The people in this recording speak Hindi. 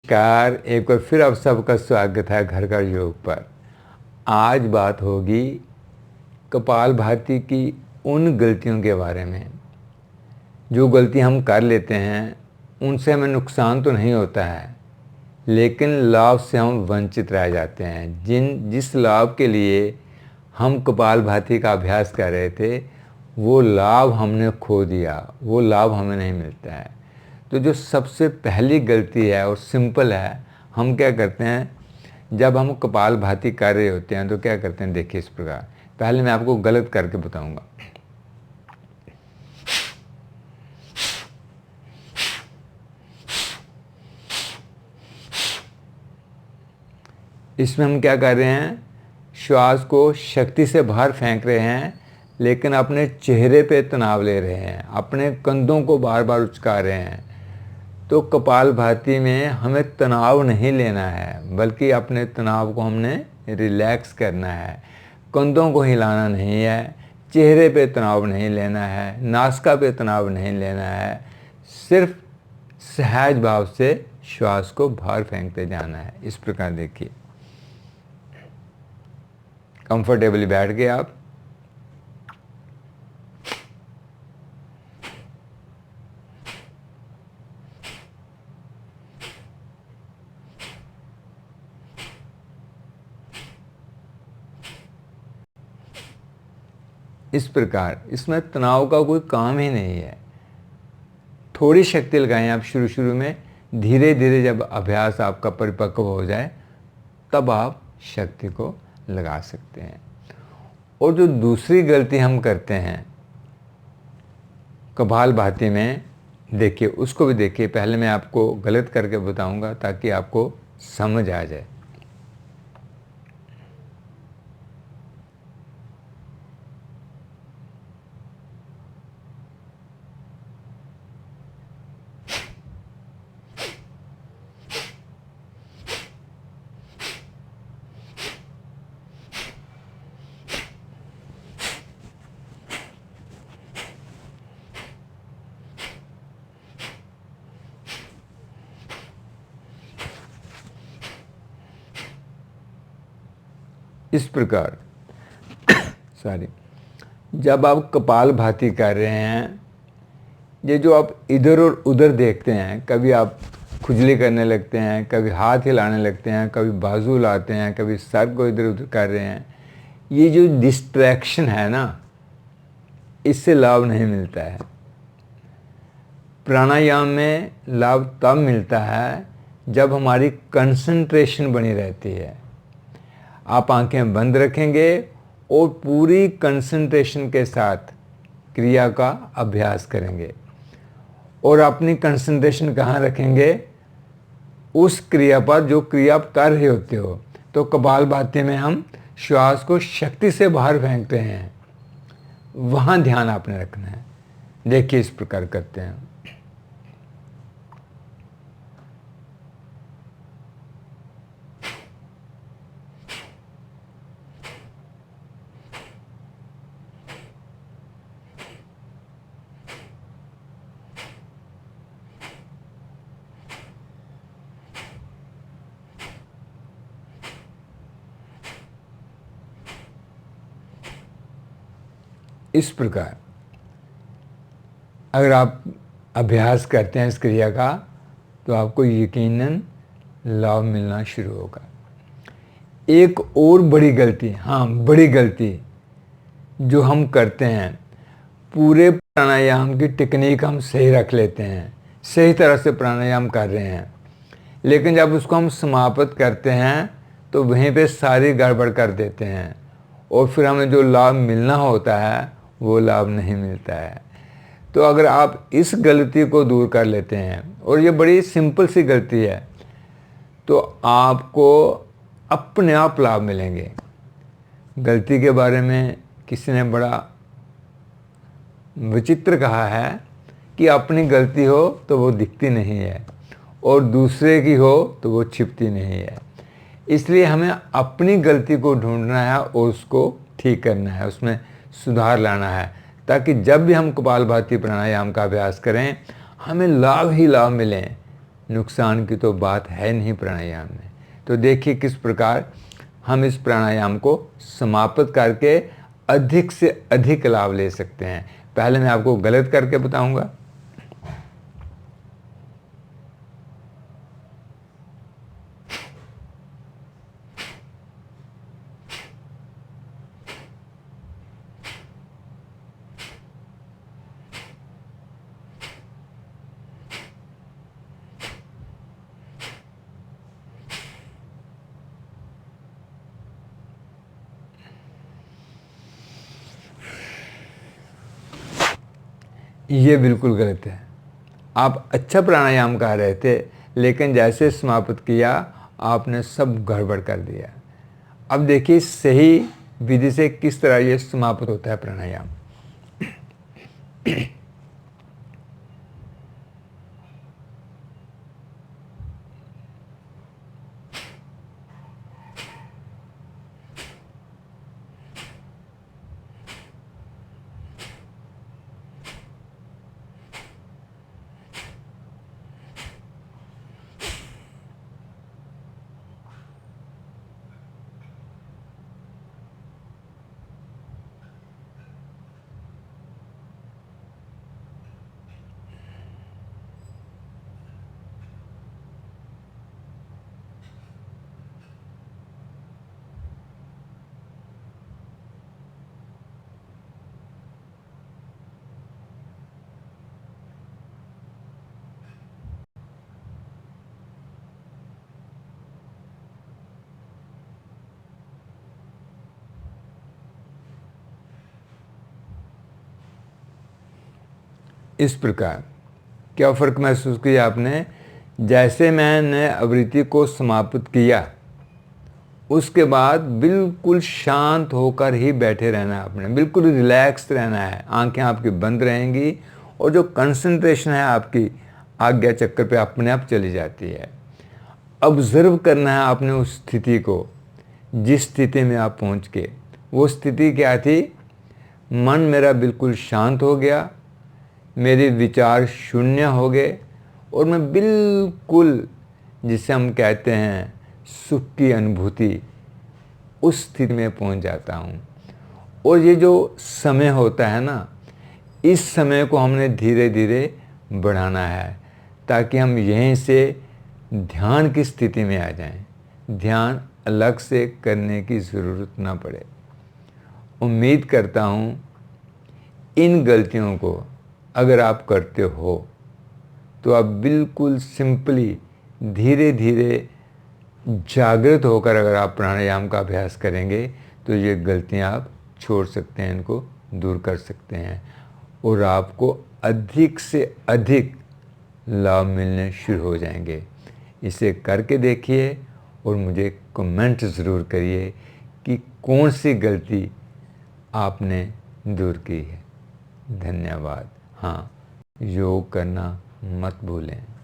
कार एक बार फिर आप सबका स्वागत है घर का योग पर। आज बात होगी कपालभाति की उन गलतियों के बारे में जो गलती हम कर लेते हैं, उनसे हमें नुकसान तो नहीं होता है लेकिन लाभ से हम वंचित रह जाते हैं। जिस लाभ के लिए हम कपालभाति का अभ्यास कर रहे थे वो लाभ हमने खो दिया, वो लाभ हमें नहीं मिलता है। तो जो सबसे पहली गलती है और सिंपल है, हम क्या करते हैं जब हम कपालभाति कर रहे होते हैं तो क्या करते हैं, देखिए इस प्रकार। पहले मैं आपको गलत करके बताऊंगा। इसमें हम क्या कर रहे हैं, श्वास को शक्ति से बाहर फेंक रहे हैं लेकिन अपने चेहरे पे तनाव ले रहे हैं, अपने कंधों को बार बार उचका रहे हैं। तो कपालभाति में हमें तनाव नहीं लेना है बल्कि अपने तनाव को हमने रिलैक्स करना है। कंधों को हिलाना नहीं है, चेहरे पे तनाव नहीं लेना है, नासिका पे तनाव नहीं लेना है। सिर्फ सहज भाव से श्वास को बाहर फेंकते जाना है। इस प्रकार देखिए, कंफर्टेबली बैठ गए आप। इस प्रकार इसमें तनाव का कोई काम ही नहीं है। थोड़ी शक्ति लगाएं आप शुरू में, धीरे धीरे जब अभ्यास आपका परिपक्व हो जाए तब आप शक्ति को लगा सकते हैं। और जो दूसरी गलती हम करते हैं कपालभाति में, देखिए उसको भी देखिए। पहले मैं आपको गलत करके बताऊंगा ताकि आपको समझ आ जाए। इस प्रकार सॉरी, जब आप कपालभाति कर रहे हैं, ये जो आप इधर और उधर देखते हैं, कभी आप खुजली करने लगते हैं, कभी हाथ हिलाने लगते हैं, कभी बाजू लाते हैं, कभी सर को इधर उधर कर रहे हैं, ये जो डिस्ट्रैक्शन है ना, इससे लाभ नहीं मिलता है। प्राणायाम में लाभ तब मिलता है जब हमारी कंसंट्रेशन बनी रहती है। आप आंखें बंद रखेंगे और पूरी कंसंट्रेशन के साथ क्रिया का अभ्यास करेंगे। और अपनी कंसंट्रेशन कहाँ रखेंगे, उस क्रिया पर जो क्रिया आप कर रहे होते हो। तो कपालभाति में हम श्वास को शक्ति से बाहर फेंकते हैं, वहाँ ध्यान आपने रखना है। देखिए इस प्रकार करते हैं। इस प्रकार अगर आप अभ्यास करते हैं इस क्रिया का तो आपको यकीनन लाभ मिलना शुरू होगा। एक और बड़ी गलती, बड़ी गलती जो हम करते हैं, पूरे प्राणायाम की टेक्निक हम सही रख लेते हैं, सही तरह से प्राणायाम कर रहे हैं, लेकिन जब उसको हम समाप्त करते हैं तो वहीं पे सारी गड़बड़ कर देते हैं और फिर हमें जो लाभ मिलना होता है वो लाभ नहीं मिलता है। तो अगर आप इस गलती को दूर कर लेते हैं, और ये बड़ी सिंपल सी गलती है, तो आपको अपने आप लाभ मिलेंगे। गलती के बारे में किसी ने बड़ा विचित्र कहा है कि अपनी गलती हो तो वो दिखती नहीं है और दूसरे की हो तो वो छिपती नहीं है। इसलिए हमें अपनी गलती को ढूंढना है और उसको ठीक करना है, उसमें सुधार लाना है, ताकि जब भी हम कपालभाति प्राणायाम का अभ्यास करें हमें लाभ ही लाभ मिलें। नुकसान की तो बात है नहीं प्राणायाम में। तो देखिए किस प्रकार हम इस प्राणायाम को समाप्त करके अधिक से अधिक लाभ ले सकते हैं। पहले मैं आपको गलत करके बताऊंगा। ये बिल्कुल गलत है। आप अच्छा प्राणायाम कर रहे थे, लेकिन जैसे समाप्त किया आपने सब गड़बड़ कर दिया। अब देखिए सही विधि से किस तरह ये समाप्त होता है प्राणायाम। इस प्रकार क्या फ़र्क महसूस किया आपने? जैसे मैंने आवृत्ति को समाप्त किया, उसके बाद बिल्कुल शांत होकर ही बैठे रहना है आपने, बिल्कुल रिलैक्स रहना है। आंखें आपकी बंद रहेंगी और जो कंसंट्रेशन है आपकी आज्ञा चक्र पे अपने आप चली जाती है। ऑब्जर्व करना है आपने उस स्थिति को, जिस स्थिति में आप पहुंच के। वो स्थिति क्या थी? मन मेरा बिल्कुल शांत हो गया, मेरे विचार शून्य हो गए और मैं बिल्कुल, जिसे हम कहते हैं सुख की अनुभूति, उस स्थिति में पहुंच जाता हूं। और ये जो समय होता है ना, इस समय को हमने धीरे धीरे बढ़ाना है ताकि हम यहीं से ध्यान की स्थिति में आ जाएं। ध्यान अलग से करने की ज़रूरत ना पड़े। उम्मीद करता हूँ इन गलतियों को अगर आप करते हो तो आप बिल्कुल सिंपली धीरे धीरे जागृत होकर अगर आप प्राणायाम का अभ्यास करेंगे तो ये गलतियां आप छोड़ सकते हैं, इनको दूर कर सकते हैं और आपको अधिक से अधिक लाभ मिलने शुरू हो जाएंगे। इसे करके देखिए और मुझे कमेंट ज़रूर करिए कि कौन सी गलती आपने दूर की है। धन्यवाद। हाँ, योग करना मत भूलें।